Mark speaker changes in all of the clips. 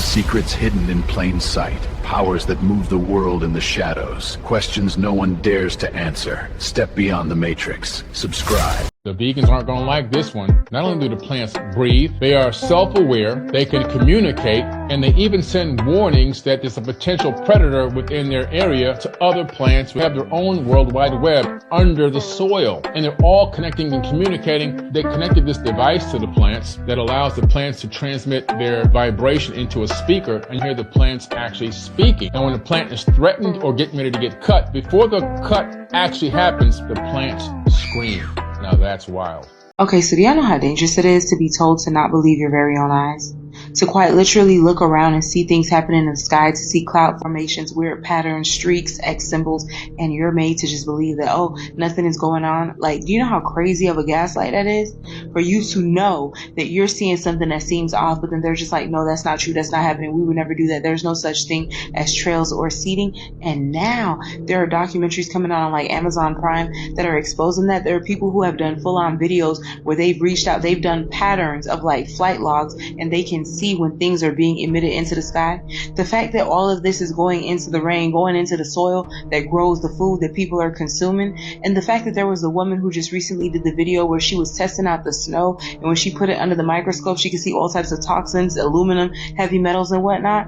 Speaker 1: Secrets hidden in plain sight. Powers that move the world in the shadows. Questions no one dares to answer. Step beyond the matrix. Subscribe.
Speaker 2: The vegans aren't going to like this one. Not only do the plants breathe, they are self-aware, they can communicate, and they even send warnings that there's a potential predator within their area to other plants who have their own World Wide Web under the soil. And they're all connecting and communicating. They connected this device to the plants that allows the plants to transmit their vibration into a speaker and hear the plants actually speaking. And when the plant is threatened or getting ready to get cut, before the cut actually happens, the plants scream. Now that's wild.
Speaker 3: Okay, so do y'all know how dangerous it is to be told to not believe your very own eyes? To quite literally look around and see things happening in the sky, to see cloud formations, weird patterns, streaks, X symbols, and you're made to just believe that, oh, nothing is going on. Like, do you know how crazy of a gaslight that is? For you to know that you're seeing something that seems off, but then they're just like, no, that's not true, that's not happening, we would never do that, there's no such thing as trails or seeding. And now there are documentaries coming out on like Amazon Prime that are exposing that. There are people who have done full-on videos where they've reached out, they've done patterns of like flight logs, and they can see when things are being emitted into the sky. The fact that all of this is going into the rain, going into the soil that grows the food that people are consuming, and the fact that there was a woman who just recently did the video where she was testing out the snow, and when she put it under the microscope, she could see all types of toxins, aluminum, heavy metals, and whatnot.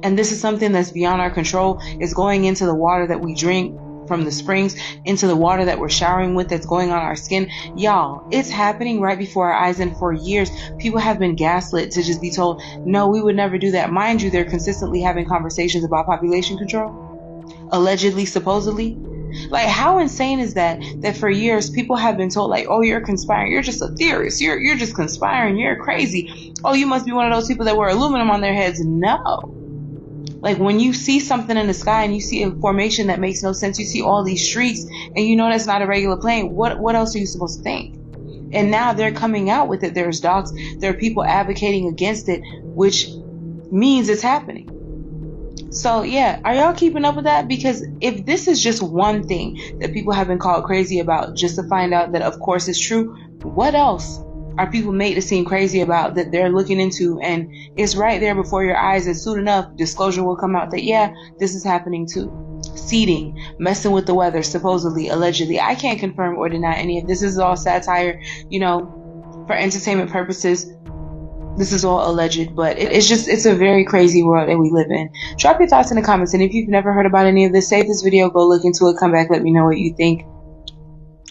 Speaker 3: And this is something that's beyond our control. It's going into the water that we drink from the springs, into the water that we're showering with, that's going on our skin. Y'all, it's happening right before our eyes, and for years people have been gaslit to just be told, no, we would never do that. Mind you, they're consistently having conversations about population control, allegedly, supposedly. Like, how insane is that for years people have been told, like, oh, you're conspiring, you're just a theorist, you're just conspiring, you're crazy, oh, you must be one of those people that wear aluminum on their heads. No. Like, when you see something in the sky and you see a formation that makes no sense, you see all these streaks, and you know that's not a regular plane, what else are you supposed to think? And now they're coming out with it. There's docs, there are people advocating against it, which means it's happening. So yeah, are y'all keeping up with that? Because if this is just one thing that people have been called crazy about, just to find out that of course it's true, what else are people made to seem crazy about that they're looking into? And it's right there before your eyes, and soon enough disclosure will come out that yeah, this is happening too. Seeding, messing with the weather, supposedly, allegedly. I can't confirm or deny any of this. This is all satire, you know, for entertainment purposes. This is all alleged, but it's a very crazy world that we live in. Drop your thoughts in the comments, and if you've never heard about any of this, save this video, go look into it, come back, let me know what you think.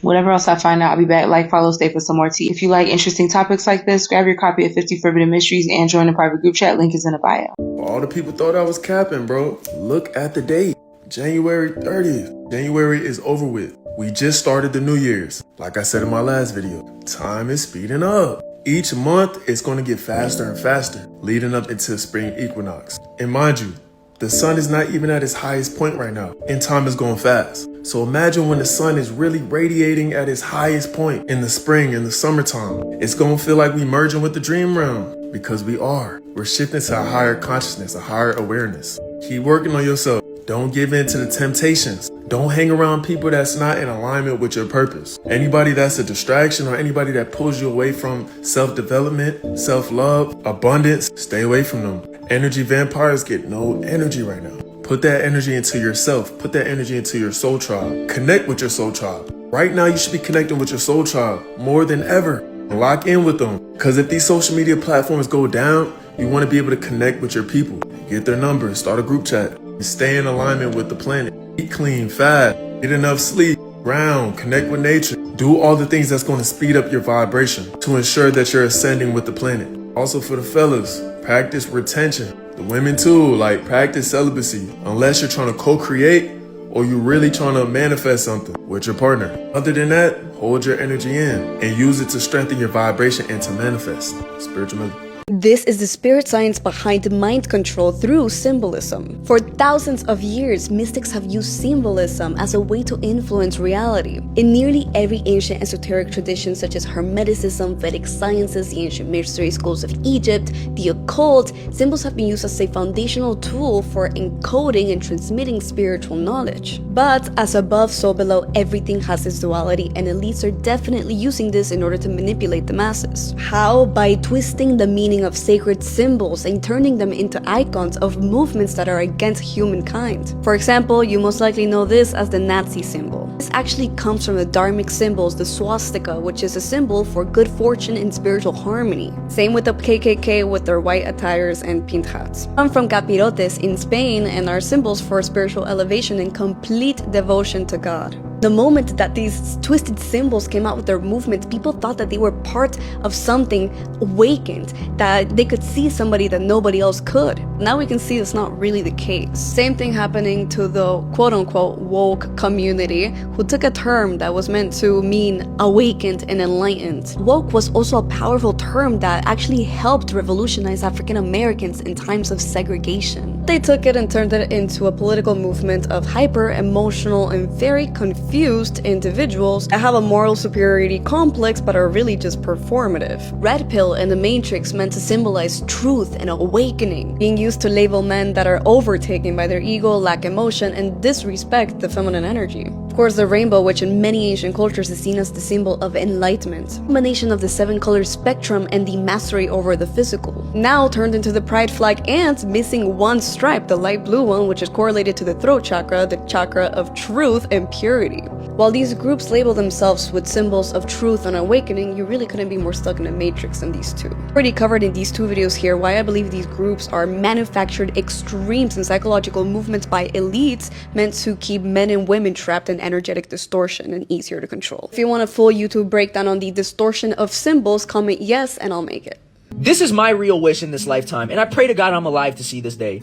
Speaker 3: Whatever else I find out, I'll be back. Like, follow, stay for some more tea. If you like interesting topics like this, grab your copy of 50 Forbidden Mysteries and join the private group chat. Link is in the bio.
Speaker 4: All the people thought I was capping, bro. Look at the date. January 30th. January is over with. We just started the New Year's. Like I said in my last video, time is speeding up. Each month, it's going to get faster and faster, leading up into spring equinox. And mind you, the sun is not even at its highest point right now, and time is going fast. So imagine when the sun is really radiating at its highest point in the spring, in the summertime. It's going to feel like we merging with the dream realm, because we are. We're shifting to a higher consciousness, a higher awareness. Keep working on yourself. Don't give in to the temptations. Don't hang around people that's not in alignment with your purpose. Anybody that's a distraction or anybody that pulls you away from self-development, self-love, abundance, stay away from them. Energy vampires get no energy right now. Put that energy into yourself. Put that energy into your soul tribe. Connect with your soul tribe. Right now, you should be connecting with your soul tribe more than ever. Lock in with them. Because if these social media platforms go down, you want to be able to connect with your people. Get their numbers, start a group chat. Stay in alignment with the planet. Eat clean, fat, get enough sleep, ground, connect with nature. Do all the things that's going to speed up your vibration to ensure that you're ascending with the planet. Also for the fellas, practice retention. The women too, like, practice celibacy unless you're trying to co-create or you're really trying to manifest something with your partner. Other than that, hold your energy in and use it to strengthen your vibration and to manifest. Spiritual method.
Speaker 5: This is the spirit science behind mind control through symbolism. For thousands of years, mystics have used symbolism as a way to influence reality. In nearly every ancient esoteric tradition such as Hermeticism, Vedic sciences, the ancient mystery schools of Egypt, the occult, symbols have been used as a foundational tool for encoding and transmitting spiritual knowledge. But as above, so below, everything has its duality, and elites are definitely using this in order to manipulate the masses. How? By twisting the meaning meaning of sacred symbols and turning them into icons of movements that are against humankind. For example, you most likely know this as the Nazi symbol. This actually comes from the dharmic symbols, the swastika, which is a symbol for good fortune and spiritual harmony. Same with the KKK with their white attires and pink hats. Come from capirotes in Spain and are symbols for spiritual elevation and complete devotion to God. The moment that these twisted symbols came out with their movements, people thought that they were part of something awakened, that they could see somebody that nobody else could. Now we can see it's not really the case. Same thing happening to the quote-unquote woke community, who took a term that was meant to mean awakened and enlightened. Woke was also a powerful term that actually helped revolutionize African Americans in times of segregation. They took it and turned it into a political movement of hyper-emotional and very confused individuals that have a moral superiority complex but are really just performative. Red pill and the Matrix meant to symbolize truth and awakening, being used to label men that are overtaken by their ego, lack emotion, and disrespect the feminine energy. Of course, the rainbow, which in many ancient cultures is seen as the symbol of enlightenment, a combination of the 7-color spectrum and the mastery over the physical, now turned into the pride flag and missing one stripe, the light blue one, which is correlated to the throat chakra, the chakra of truth and purity. While these groups label themselves with symbols of truth and awakening, you really couldn't be more stuck in a matrix than these two. I've already covered in these 2 videos here why I believe these groups are manufactured extremes and psychological movements by elites meant to keep men and women trapped in energetic distortion and easier to control. If you want a full YouTube breakdown on the distortion of symbols, comment yes and I'll make it.
Speaker 6: This is my real wish in this lifetime, and I pray to God I'm alive to see this day.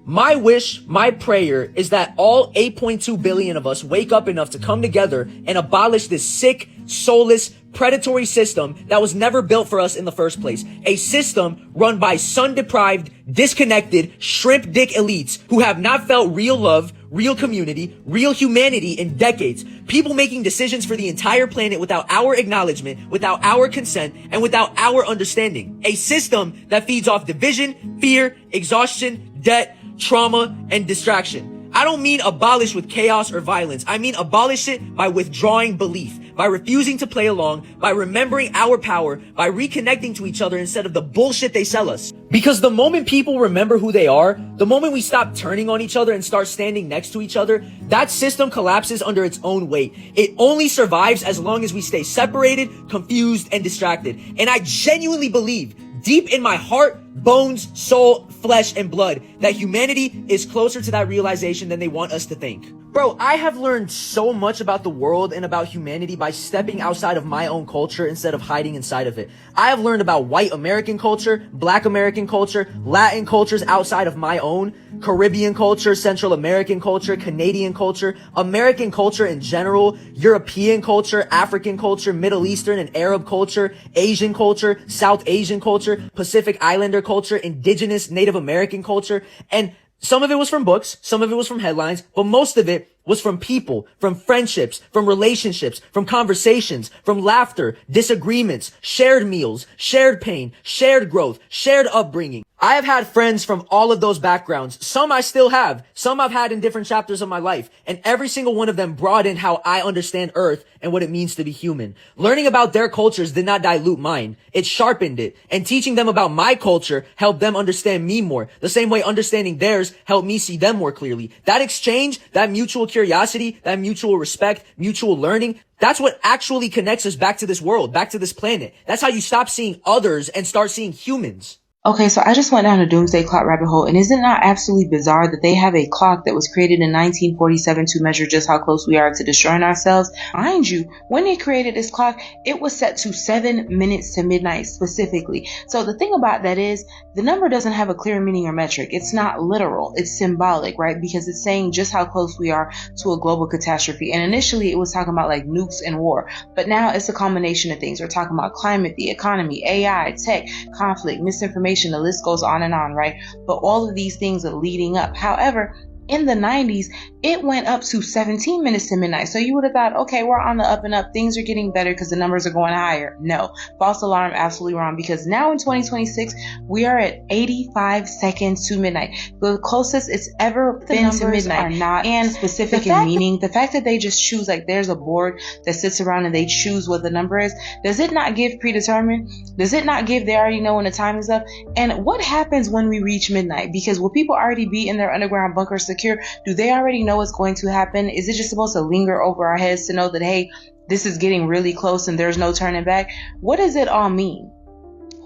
Speaker 6: My wish, my prayer is that all 8.2 billion of us wake up enough to come together and abolish this sick, soulless, predatory system that was never built for us in the first place. A system run by sun-deprived, disconnected, shrimp dick elites who have not felt real love, real community, real humanity in decades. People making decisions for the entire planet without our acknowledgement, without our consent, and without our understanding. A system that feeds off division, fear, exhaustion, debt, trauma, and distraction. I don't mean abolish with chaos or violence. I mean abolish it by withdrawing belief, by refusing to play along, by remembering our power, by reconnecting to each other instead of the bullshit they sell us. Because the moment people remember who they are, the moment we stop turning on each other and start standing next to each other, that system collapses under its own weight. It only survives as long as we stay separated, confused, and distracted. And I genuinely believe, deep in my heart, bones, soul, flesh, and blood, that humanity is closer to that realization than they want us to think. Bro, I have learned so much about the world and about humanity by stepping outside of my own culture instead of hiding inside of it. I have learned about white American culture, black American culture, Latin cultures outside of my own, Caribbean culture, Central American culture, Canadian culture, American culture in general, European culture, African culture, Middle Eastern and Arab culture, Asian culture, South Asian culture, Pacific Islander culture, indigenous Native American culture, and some of it was from books, some of it was from headlines, but most of it was from people, from friendships, from relationships, from conversations, from laughter, disagreements, shared meals, shared pain, shared growth, shared upbringing. I have had friends from all of those backgrounds. Some I still have. Some I've had in different chapters of my life. And every single one of them broadened how I understand Earth and what it means to be human. Learning about their cultures did not dilute mine. It sharpened it. And teaching them about my culture helped them understand me more. The same way understanding theirs helped me see them more clearly. That exchange, that mutual curiosity, that mutual respect, mutual learning, that's what actually connects us back to this world, back to this planet. That's how you stop seeing others and start seeing humans.
Speaker 3: Okay, so I just went down a doomsday clock rabbit hole, and isn't it not absolutely bizarre that they have a clock that was created in 1947 to measure just how close we are to destroying ourselves? Mind you, when they created this clock, it was set to 7 minutes to midnight specifically. So the thing about that is, the number doesn't have a clear meaning or metric. It's not literal. It's symbolic, right? Because it's saying just how close we are to a global catastrophe. And initially, it was talking about like nukes and war. But now it's a combination of things. We're talking about climate, the economy, AI, tech, conflict, misinformation. The list goes on and on, right? But all of these things are leading up. However, In the 90s, it went up to 17 minutes to midnight. So you would have thought, okay, we're on the up and up. Things are getting better because the numbers are going higher. No, false alarm, absolutely wrong. Because now in 2026, we are at 85 seconds to midnight. The closest it's ever been to midnight. Are not and specific in meaning. The fact that they just choose, like there's a board that sits around and they choose what the number is. Does it not give predetermined? Does it not give they already know when the time is up? And what happens when we reach midnight? Because will people already be in their underground bunkers secure? Do they already know what's going to happen? Is it just supposed to linger over our heads to know that, hey, this is getting really close and there's no turning back? What does it all mean?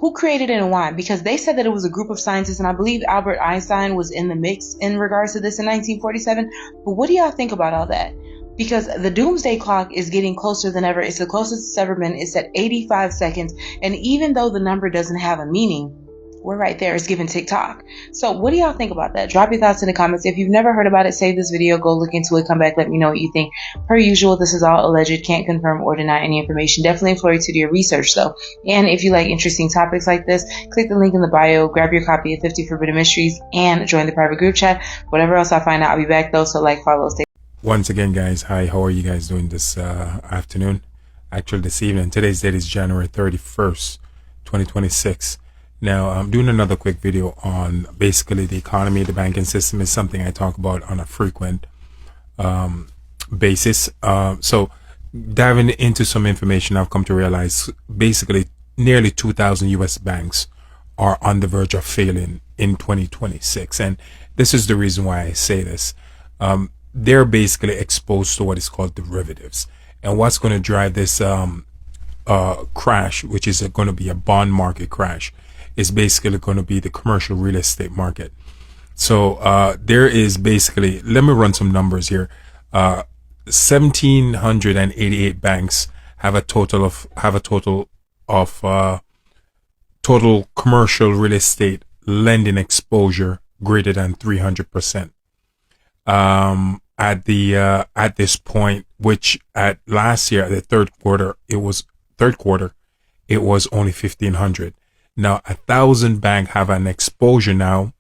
Speaker 3: Who created it and why? Because they said that it was a group of scientists, and I believe Albert Einstein was in the mix in regards to this in 1947. But what do y'all think about all that? Because the doomsday clock is getting closer than ever. It's the closest it's ever been. It's at 85 seconds. And even though the number doesn't have a meaning, we're right there. It's giving TikTok. So what do y'all think about that? Drop your thoughts in the comments. If you've never heard about it, save this video, go look into it, come back, let me know what you think. Per usual, this is all alleged, can't confirm or deny any information. Definitely implore you to do your research though. And if you like interesting topics like this, click the link in the bio, grab your copy of 50 Forbidden Mysteries, and join the private group chat. Whatever else I find out, I'll be back though. So like, follow, stay.
Speaker 7: Once again, guys, hi, how are you guys doing this afternoon? Actually, this evening. Today's date is January 31st, 2026. Now, I'm doing another quick video on basically the economy. The banking system is something I talk about on a frequent basis. So diving into some information, I've come to realize basically nearly 2,000 US banks are on the verge of failing in 2026. And this is the reason why I say this. They're basically exposed to what is called derivatives. And what's going to drive this crash, which is going to be a bond market crash, is basically going to be the commercial real estate market. So there is basically, let me run some numbers here. 1,788 banks have a total of total commercial real estate lending exposure greater than 300%. At this point, which at last year, the third quarter, it was only 1,500. Now, 1,000 banks have an exposure now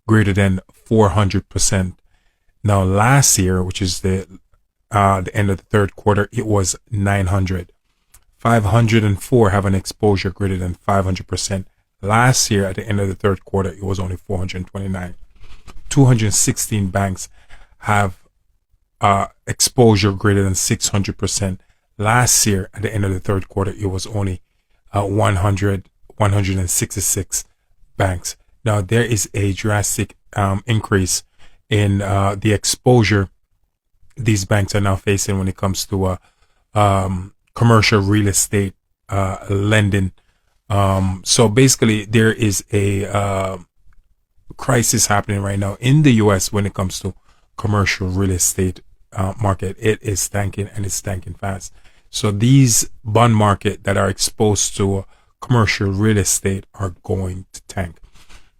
Speaker 7: greater than 400%. Now, last year, which is the end of the third quarter, it was 900. 504 have an exposure greater than 500%. Last year, at the end of the third quarter, it was only 429. 216 banks have exposure greater than 600%. Last year, at the end of the third quarter, it was only 166 banks. Now, there is a drastic increase in the exposure these banks are now facing when it comes to commercial real estate lending. So basically, there is a crisis happening right now in the U.S. when it comes to commercial real estate market. It is tanking, and it's tanking fast. So these bond market that are exposed to commercial real estate are going to tank.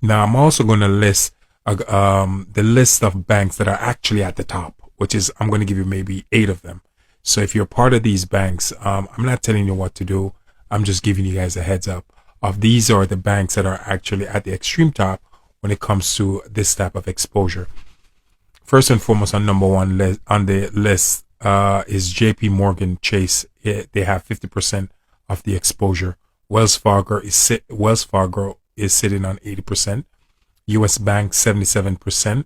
Speaker 7: Now, I'm also going to list the list of banks that are actually at the top, which is, I'm going to give you maybe 8 of them. So if you're part of these banks, I'm not telling you what to do. I'm just giving you guys a heads up of these are the banks that are actually at the extreme top when it comes to this type of exposure. First and foremost, on number one on the list is JP Morgan Chase. They have 50% of the exposure. Wells Fargo is sitting on 80%. US Bank 77%.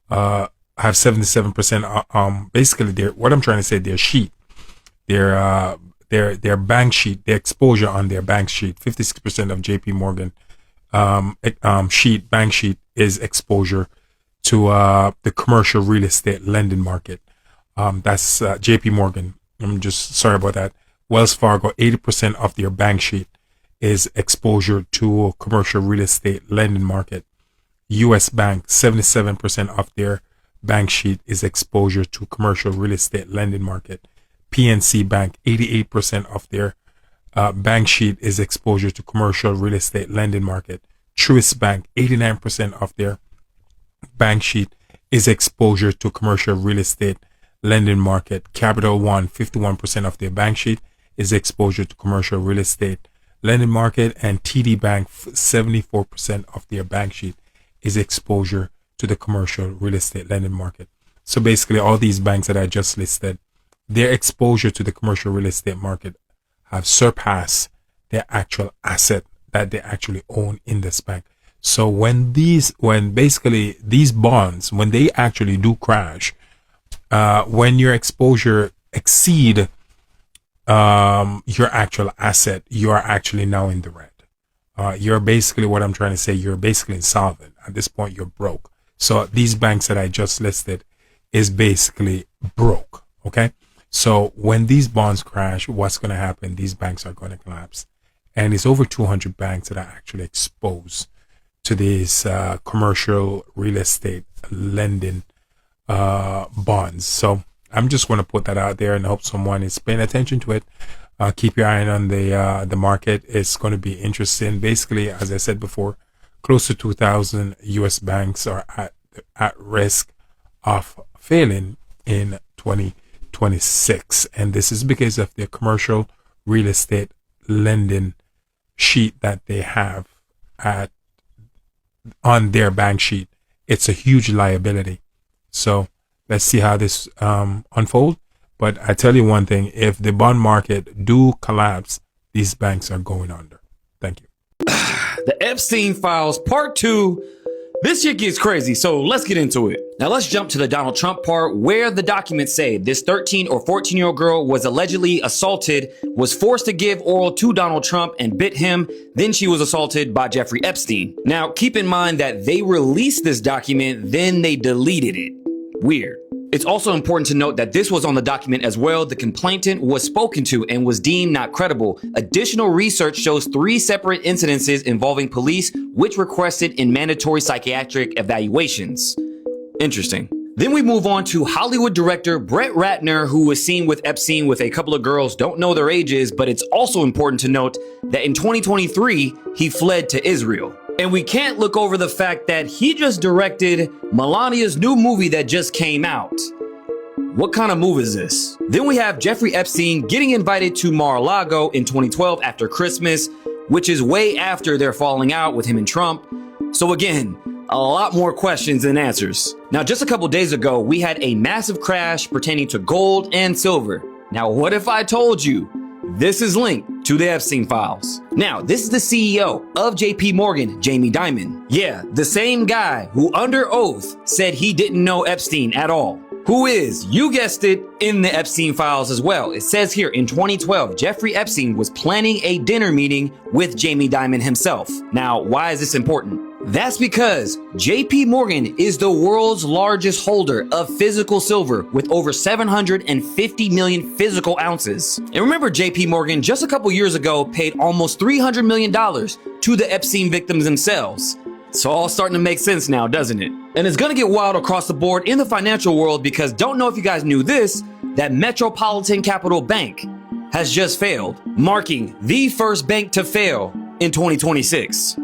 Speaker 7: Have 77%. Basically, what I'm trying to say, their sheet, their bank sheet, the exposure on their bank sheet, 56% of JP Morgan bank sheet is exposure to the commercial real estate lending market. That's JP Morgan. I'm just sorry about that. Wells Fargo, 80% of their bank sheet is exposure to commercial real estate lending market. US Bank, 77% of their bank sheet is exposure to commercial real estate lending market. PNC Bank, 88% of their bank sheet is exposure to commercial real estate lending market. Truist Bank, 89% of their bank sheet is exposure to commercial real estate lending market. Capital One, 51% of their bank sheet is exposure to commercial real estate lending market. And TD Bank, 74% of their bank sheet is exposure to the commercial real estate lending market. So basically, all these banks that I just listed, their exposure to the commercial real estate market have surpassed their actual asset that they actually own in this bank. So when basically these bonds, when they actually do crash, when your exposure exceed your actual asset, you are actually now in the red. You're basically, what I'm trying to say, you're basically insolvent. At this point, you're broke. So these banks that I just listed is basically broke. Okay. So when these bonds crash, what's going to happen? These banks are going to collapse. And it's over 200 banks that are actually exposed to these commercial real estate lending bonds. So I'm just going to put that out there and hope someone is paying attention to it. Keep your eye on the market. It's going to be interesting. Basically, as I said before, close to 2,000 U.S. banks are at risk of failing in 2026, and this is because of the commercial real estate lending sheet that they have on their bank sheet. It's a huge liability. So let's see how this unfolds. But I tell you one thing, if the bond market do collapse, these banks are going under. Thank you.
Speaker 8: The Epstein Files Part 2. This shit gets crazy, so let's get into it. Now let's jump to the Donald Trump part, where the documents say this 13 or 14-year-old girl was allegedly assaulted, was forced to give oral to Donald Trump and bit him. Then she was assaulted by Jeffrey Epstein. Now keep in mind that they released this document, then they deleted it. Weird. It's also important to note that this was on the document as well. The complainant was spoken to and was deemed not credible. Additional research shows 3 separate incidences involving police, which requested in mandatory psychiatric evaluations. Interesting. Then we move on to Hollywood director Brett Ratner, who was seen with Epstein with a couple of girls. Don't know their ages, but it's also important to note that in 2023, he fled to Israel. And we can't look over the fact that he just directed Melania's new movie that just came out. What kind of move is this? Then we have Jeffrey Epstein getting invited to Mar-a-Lago in 2012 after Christmas, which is way after their falling out with him and Trump. So again, a lot more questions than answers. Now, just a couple days ago, we had a massive crash pertaining to gold and silver. Now, what if I told you this is linked to the Epstein files? Now, this is the CEO of JP Morgan, Jamie Dimon. Yeah, the same guy who under oath said he didn't know Epstein at all. Who is, you guessed it, in the Epstein files as well. It says here in 2012, Jeffrey Epstein was planning a dinner meeting with Jamie Dimon himself. Now, why is this important? That's because JP Morgan is the world's largest holder of physical silver with over 750 million physical ounces. And remember, JP Morgan just a couple years ago paid almost $300 million to the Epstein victims themselves. It's all starting to make sense now, doesn't it? And it's gonna get wild across the board in the financial world, because don't know if you guys knew this, that Metropolitan Capital Bank has just failed, marking the first bank to fail in 2026.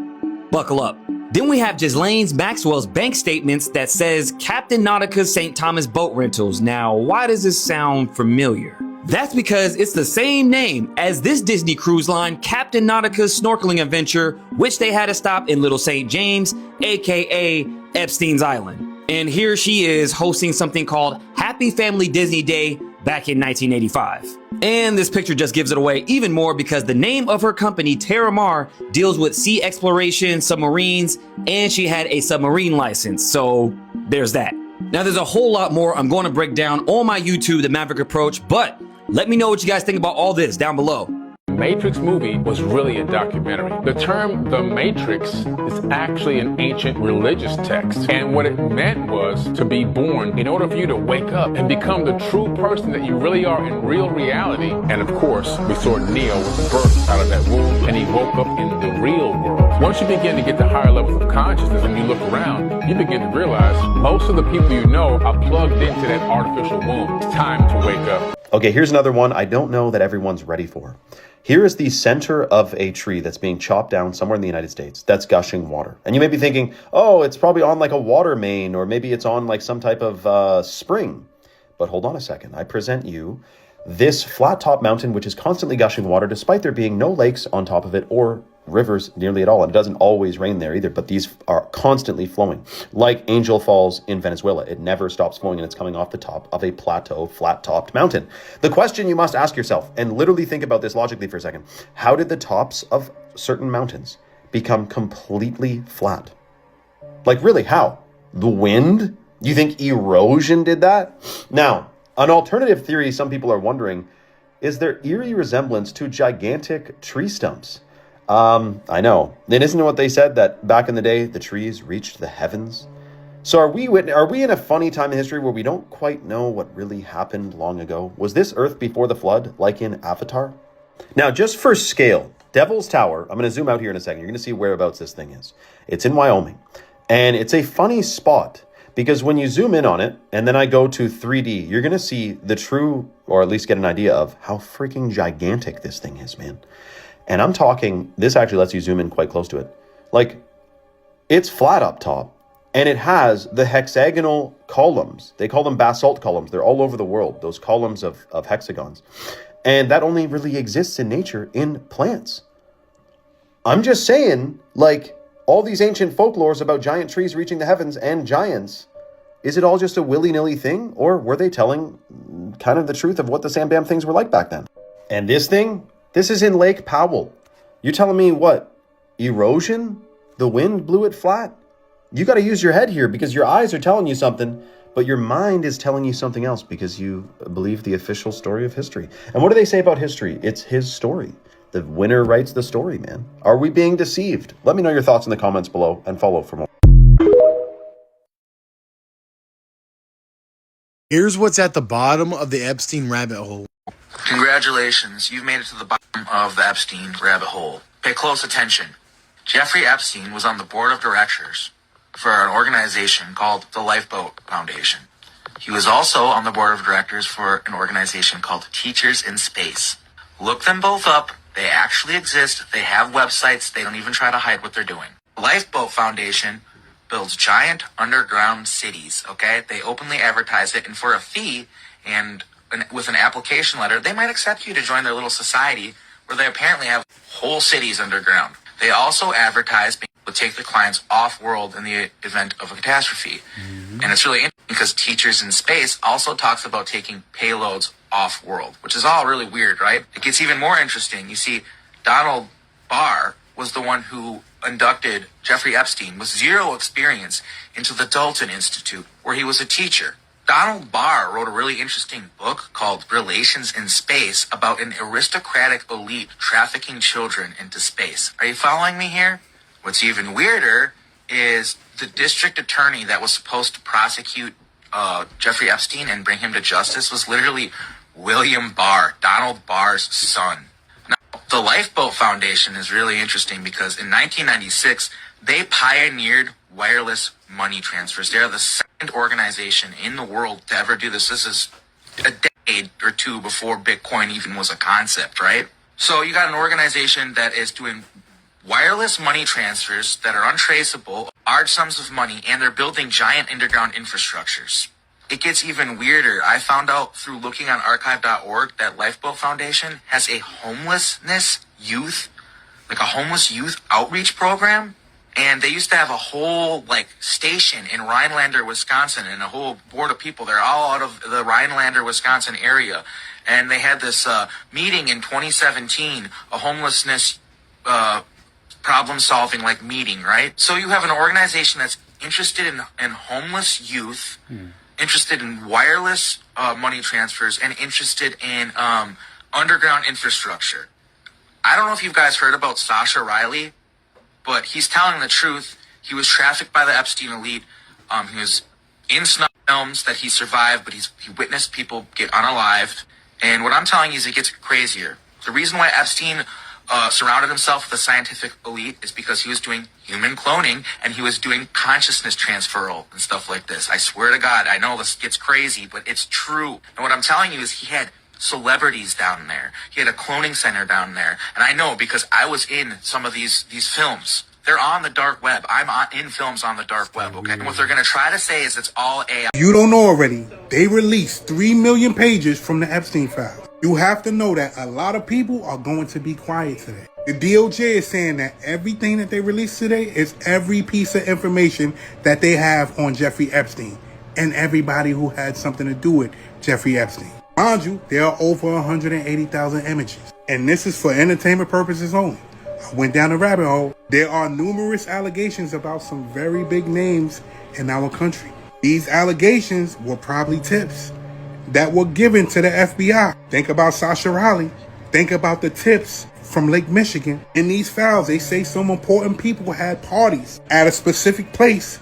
Speaker 8: Buckle up. Then we have Ghislaine Maxwell's bank statements that says Captain Nautica's St. Thomas Boat Rentals. Now, why does this sound familiar? That's because it's the same name as this Disney cruise line, Captain Nautica's snorkeling adventure, which they had to stop in Little St. James, aka Epstein's Island. And here she is hosting something called Happy Family Disney Day back in 1985. And this picture just gives it away even more, because the name of her company, Terramar, deals with sea exploration, submarines, and she had a submarine license. So there's that. Now there's a whole lot more I'm going to break down on my YouTube, The Maverick Approach, but let me know what you guys think about all this down below.
Speaker 2: The Matrix movie was really a documentary. The term The Matrix is actually an ancient religious text. And what it meant was to be born in order for you to wake up and become the true person that you really are in real reality. And of course, we saw Neo was birthed out of that womb, and he woke up in the real world. Once you begin to get to higher levels of consciousness and you look around, you begin to realize most of the people you know are plugged into that artificial womb. It's time to wake up.
Speaker 9: Okay, here's another one I don't know that everyone's ready for. Here is the center of a tree that's being chopped down somewhere in the United States that's gushing water. And you may be thinking, oh, it's probably on like a water main, or maybe it's on like some type of spring. But hold on a second. I present you this flat top mountain, which is constantly gushing water despite there being no lakes on top of it or rivers nearly at all. And it doesn't always rain there either, but these are constantly flowing. Like Angel Falls in Venezuela, it never stops flowing, and it's coming off the top of a plateau, flat-topped mountain. The question you must ask yourself, and literally think about this logically for a second, how did the tops of certain mountains become completely flat? Like, really, how? The wind? You think erosion did that? Now, an alternative theory some people are wondering is their eerie resemblance to gigantic tree stumps. I know. And isn't it what they said, that back in the day, the trees reached the heavens? So are we in a funny time in history where we don't quite know what really happened long ago? Was this Earth before the flood, like in Avatar? Now, just for scale, Devil's Tower, I'm going to zoom out here in a second. You're going to see whereabouts this thing is. It's in Wyoming. And it's a funny spot, because when you zoom in on it, and then I go to 3D, you're going to see the true, or at least get an idea of how freaking gigantic this thing is, man. And I'm talking, this actually lets you zoom in quite close to it. Like, it's flat up top, and it has the hexagonal columns. They call them basalt columns. They're all over the world, those columns of hexagons. And that only really exists in nature in plants. I'm just saying, like, all these ancient folklores about giant trees reaching the heavens and giants, is it all just a willy-nilly thing? Or were they telling kind of the truth of what the Sambam things were like back then? And this thing, this is in Lake Powell. You're telling me what? Erosion? The wind blew it flat? You got to use your head here, because your eyes are telling you something, but your mind is telling you something else because you believe the official story of history. And what do they say about history? It's his story. The winner writes the story, man. Are we being deceived? Let me know your thoughts in the comments below, and follow for more.
Speaker 10: Here's what's at the bottom of the Epstein rabbit hole.
Speaker 11: Congratulations, you've made it to the bottom of the Epstein rabbit hole. Pay close attention. Jeffrey Epstein was on the board of directors for an organization called the Lifeboat Foundation. He was also on the board of directors for an organization called Teachers in Space. Look them both up. They actually exist. They have websites. They don't even try to hide what they're doing. The Lifeboat Foundation builds giant underground cities, okay? They openly advertise it, and for a fee and with an application letter, they might accept you to join their little society where they apparently have whole cities underground. They also advertise being able to take the clients off-world in the event of a catastrophe. And it's really interesting because Teachers in Space also talks about taking payloads off-world, which is all really weird, right? It gets even more interesting. You see, Donald Barr was the one who inducted Jeffrey Epstein with zero experience into the Dalton Institute, where he was a teacher. Donald Barr wrote a really interesting book called Relations in Space about an aristocratic elite trafficking children into space. Are you following me here? What's even weirder is the district attorney that was supposed to prosecute Jeffrey Epstein and bring him to justice was literally William Barr, Donald Barr's son. Now, the Lifeboat Foundation is really interesting because in 1996, they pioneered wireless money transfers. They're the second organization in the world to ever do this. This is a decade or two before Bitcoin even was a concept, right? So you got an organization that is doing wireless money transfers that are untraceable, large sums of money, and they're building giant underground infrastructures. It gets even weirder. I found out through looking on archive.org that Lifeboat Foundation has a homeless youth outreach program. And they used to have a whole station in Rhinelander, Wisconsin, and a whole board of people. They're all out of the Rhinelander, Wisconsin area. And they had this meeting in 2017, a homelessness problem-solving meeting, right? So you have an organization that's interested in homeless youth, interested in wireless money transfers, and interested in underground infrastructure. I don't know if you guys heard about Sasha Riley, but he's telling the truth. He was trafficked by the Epstein elite. He was in snuff films that he survived, but he witnessed people get unalived. And what I'm telling you is it gets crazier. The reason why Epstein surrounded himself with a scientific elite is because he was doing human cloning and he was doing consciousness transferal and stuff like this. I swear to God, I know this gets crazy, but it's true. And what I'm telling you is he had celebrities down there. He had a cloning center down there. And I know because I was in some of these films. They're on the dark web. I'm in films on the dark web, okay? And what they're going to try to say is it's all AI.
Speaker 12: You don't know already. They released 3 million pages from the Epstein files. You have to know that a lot of people are going to be quiet today. The DOJ is saying that everything that they released today is every piece of information that they have on Jeffrey Epstein and everybody who had something to do with Jeffrey Epstein. Mind you, there are over 180,000 images, and this is for entertainment purposes only. I went down the rabbit hole. There are numerous allegations about some very big names in our country. These allegations were probably tips that were given to the FBI. Think about Sasha Riley. Think about the tips from Lake Michigan. In these files, they say some important people had parties at a specific place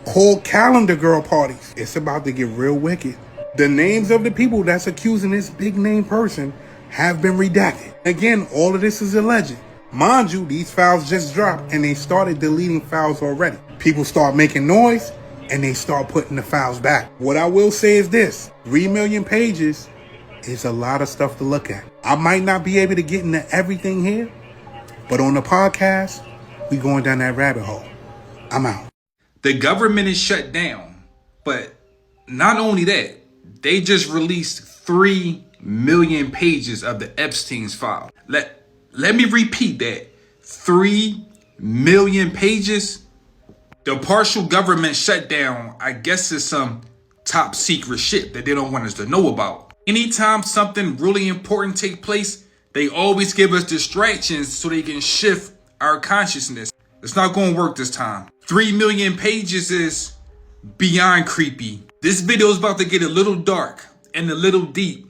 Speaker 12: called Calendar Girl parties. It's about to get real wicked. The names of the people that's accusing this big name person have been redacted. Again, all of this is alleged. Mind you, these files just dropped and they started deleting files already. People start making noise and they start putting the files back. What I will say is this: 3 million pages is a lot of stuff to look at. I might not be able to get into everything here, but on the podcast, we going down that rabbit hole. I'm out.
Speaker 13: The government is shut down, but not only that, they just released 3 million pages of the Epstein's file. Let me repeat that. 3 million pages. The partial government shutdown, I guess, is some top secret shit that they don't want us to know about. Anytime something really important take place, they always give us distractions so they can shift our consciousness. It's not going to work this time. 3 million pages is beyond creepy. This video is about to get a little dark and a little deep.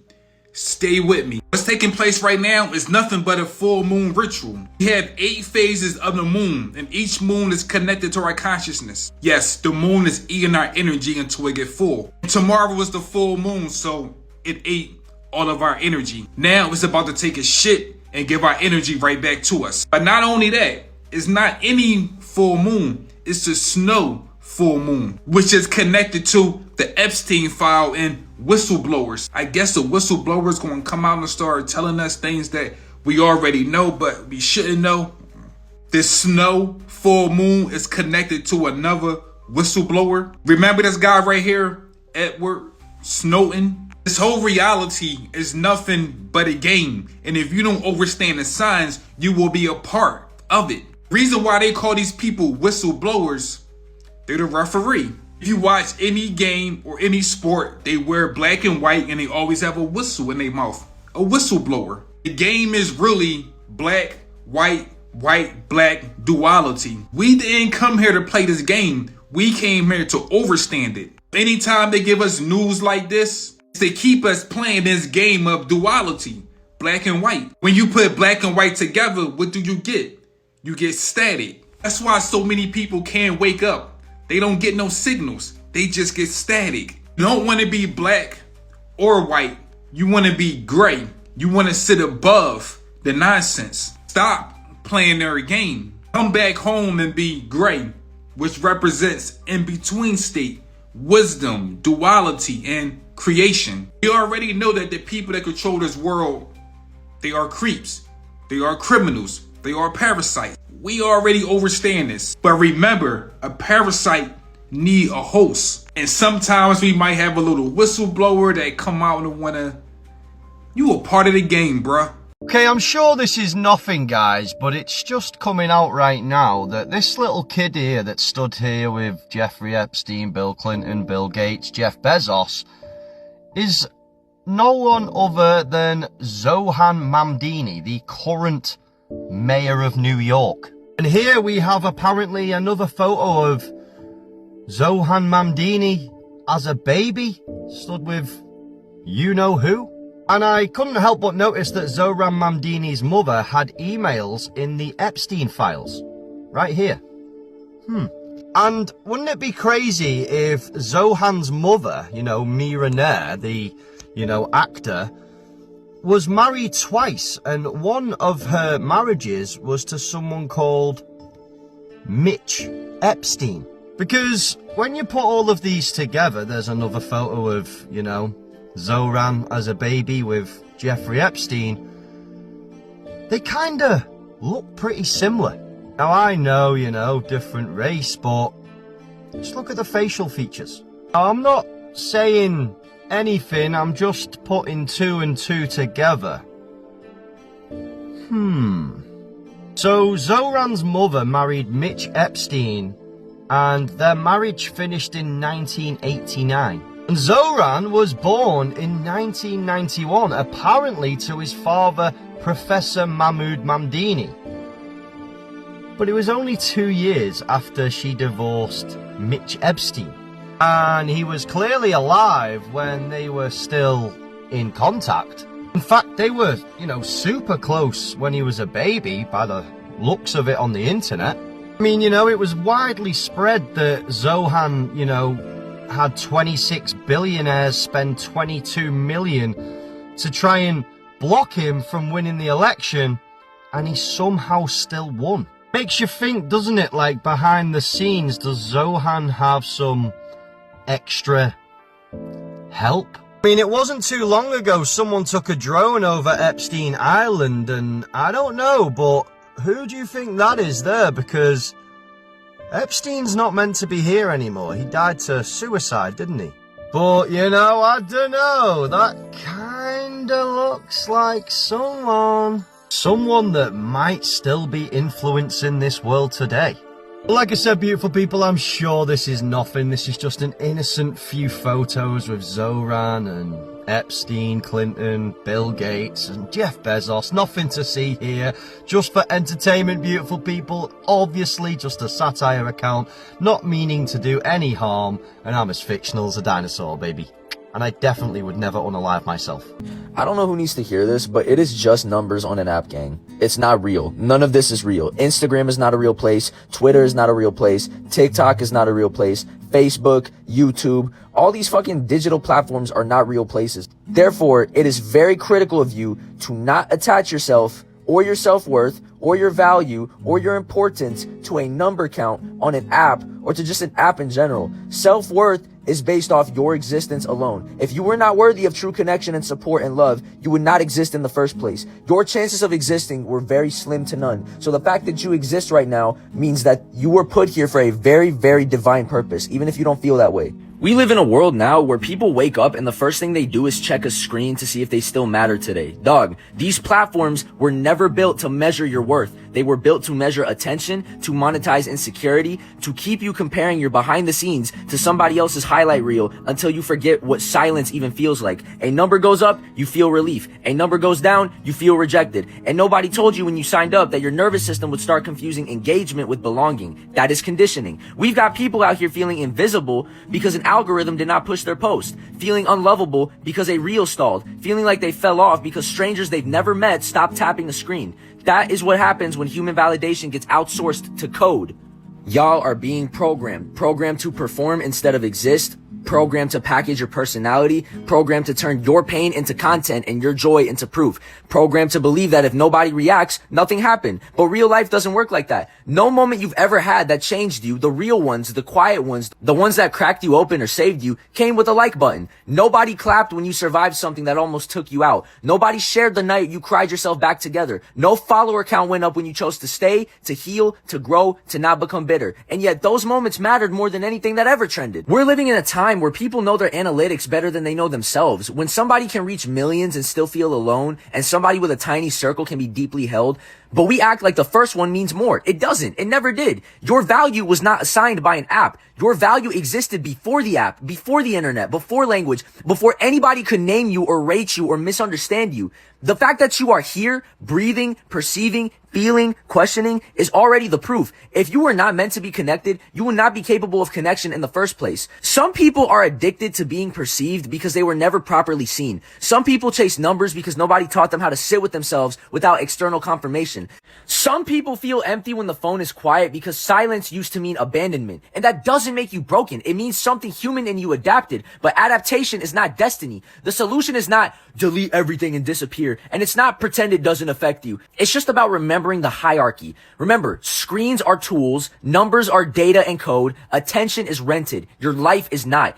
Speaker 13: Stay with me. What's taking place right now is nothing but a full moon ritual. We have 8 phases of the moon, and each moon is connected to our consciousness. Yes, the moon is eating our energy until it gets full. Tomorrow is the full moon, so it ate all of our energy. Now it's about to take a shit and give our energy right back to us. But not only that, it's not any full moon, it's the snow full moon, which is connected to the Epstein file and whistleblowers. I guess the whistleblowers going to come out and start telling us things that we already know, but we shouldn't know. This snow full moon is connected to another whistleblower. Remember this guy right here, Edward Snowden? This whole reality is nothing but a game, and if you don't understand the signs, you will be a part of it. Reason why they call these people whistleblowers, they're the referee. If you watch any game or any sport, they wear black and white and they always have a whistle in their mouth. A whistleblower. The game is really black, white, black duality. We didn't come here to play this game. We came here to overstand it. Anytime they give us news like this, they keep us playing this game of duality, black and white. When you put black and white together, what do you get? You get static. That's why so many people can't wake up. They don't get no signals. They just get static. You don't want to be black or white. You want to be gray. You want to sit above the nonsense. Stop playing their game. Come back home and be gray, which represents in between state, wisdom, duality, and creation. We already know that the people that control this world, they are creeps. They are criminals. They are parasites. We already understand this. But remember, a parasite need a host. And sometimes we might have a little whistleblower that come out and wanna, you a part of the game, bruh.
Speaker 14: Okay, I'm sure this is nothing, guys, but it's just coming out right now that this little kid here that stood here with Jeffrey Epstein, Bill Clinton, Bill Gates, Jeff Bezos, is no one other than Zohan Mamdani, the current mayor of New York. And here we have apparently another photo of Zohan Mamdani as a baby, stood with you-know-who. And I couldn't help but notice that Zohan Mamdani's mother had emails in the Epstein files. Right here. And wouldn't it be crazy if Zohan's mother, Mira Nair, the, actor, was married twice, and one of her marriages was to someone called Mitch Epstein. Because when you put all of these together, there's another photo of, Zohan as a baby with Jeffrey Epstein. They kinda look pretty similar. Now I know, different race, but just look at the facial features. Now, I'm not saying anything, I'm just putting 2 and 2 together. So Zoran's mother married Mitch Epstein, and their marriage finished in 1989. And Zoran was born in 1991, apparently to his father, Professor Mahmoud Mamdini. But it was only 2 years after she divorced Mitch Epstein. And he was clearly alive when they were still in contact. In fact, they were, super close when he was a baby, by the looks of it on the internet. I mean, it was widely spread that Zohan, had 26 billionaires spend 22 million to try and block him from winning the election, and he somehow still won. Makes you think, doesn't it? Like, behind the scenes, does Zohan have some extra help? I mean, it wasn't too long ago someone took a drone over Epstein Island, and I don't know, but who do you think that is there? Because Epstein's not meant to be here anymore. He died to suicide, didn't he? But, I don't know. That kinda looks like someone that might still be influencing this world today. Like I said, beautiful people, I'm sure this is nothing. This is just an innocent few photos with Zoran and Epstein, Clinton, Bill Gates and Jeff Bezos. Nothing to see here. Just for entertainment, beautiful people. Obviously just a satire account, not meaning to do any harm. And I'm as fictional as a dinosaur, baby. And I definitely would never unalive myself.
Speaker 6: I don't know who needs to hear this, but it is just numbers on an app, gang. It's not real. None of this is real. Instagram is not a real place. Twitter is not a real place. TikTok is not a real place. Facebook, YouTube, all these fucking digital platforms are not real places. Therefore, it is very critical of you to not attach yourself or your self-worth or your value or your importance to a number count on an app or to just an app in general. Self-worth is based off your existence alone. If you were not worthy of true connection and support and love, you would not exist in the first place. Your chances of existing were very slim to none. So the fact that you exist right now means that you were put here for a very, very divine purpose, even if you don't feel that way. We live in a world now where people wake up and the first thing they do is check a screen to see if they still matter today. Dog, these platforms were never built to measure your worth. They were built to measure attention, to monetize insecurity, to keep you comparing your behind the scenes to somebody else's highlight reel until you forget what silence even feels like. A number goes up, you feel relief. A number goes down, you feel rejected. And nobody told you when you signed up that your nervous system would start confusing engagement with belonging. That is conditioning. We've got people out here feeling invisible because an algorithm did not push their post, feeling unlovable because a reel stalled, feeling like they fell off because strangers they've never met stopped tapping the screen. That is what happens when human validation gets outsourced to code. Y'all are being programmed to perform instead of exist, programmed to package your personality, programmed to turn your pain into content and your joy into proof, programmed to believe that if nobody reacts, nothing happened. But real life doesn't work like that. No moment you've ever had that changed you, the real ones, the quiet ones, the ones that cracked you open or saved you, came with a like button. Nobody clapped when you survived something that almost took you out. Nobody shared the night you cried yourself back together. No follower count went up when you chose to stay, to heal, to grow, to not become bitter. And yet those moments mattered more than anything that ever trended. We're living in a time where people know their analytics better than they know themselves. When somebody can reach millions and still feel alone, and somebody with a tiny circle can be deeply held, but we act like the first one means more. It doesn't. It never did. Your value was not assigned by an app. Your value existed before the app, before the internet, before language, before anybody could name you or rate you or misunderstand you. The fact that you are here, breathing, perceiving, feeling, questioning is already the proof. If you were not meant to be connected, you would not be capable of connection in the first place. Some people are addicted to being perceived because they were never properly seen. Some people chase numbers because nobody taught them how to sit with themselves without external confirmation. Some people feel empty when the phone is quiet because silence used to mean abandonment. And that doesn't make you broken. It means something human in you adapted. But adaptation is not destiny. The solution is not delete everything and disappear. And it's not pretend it doesn't affect you. It's just about remembering the hierarchy. Remember, screens are tools, numbers are data and code, attention is rented. Your life is not.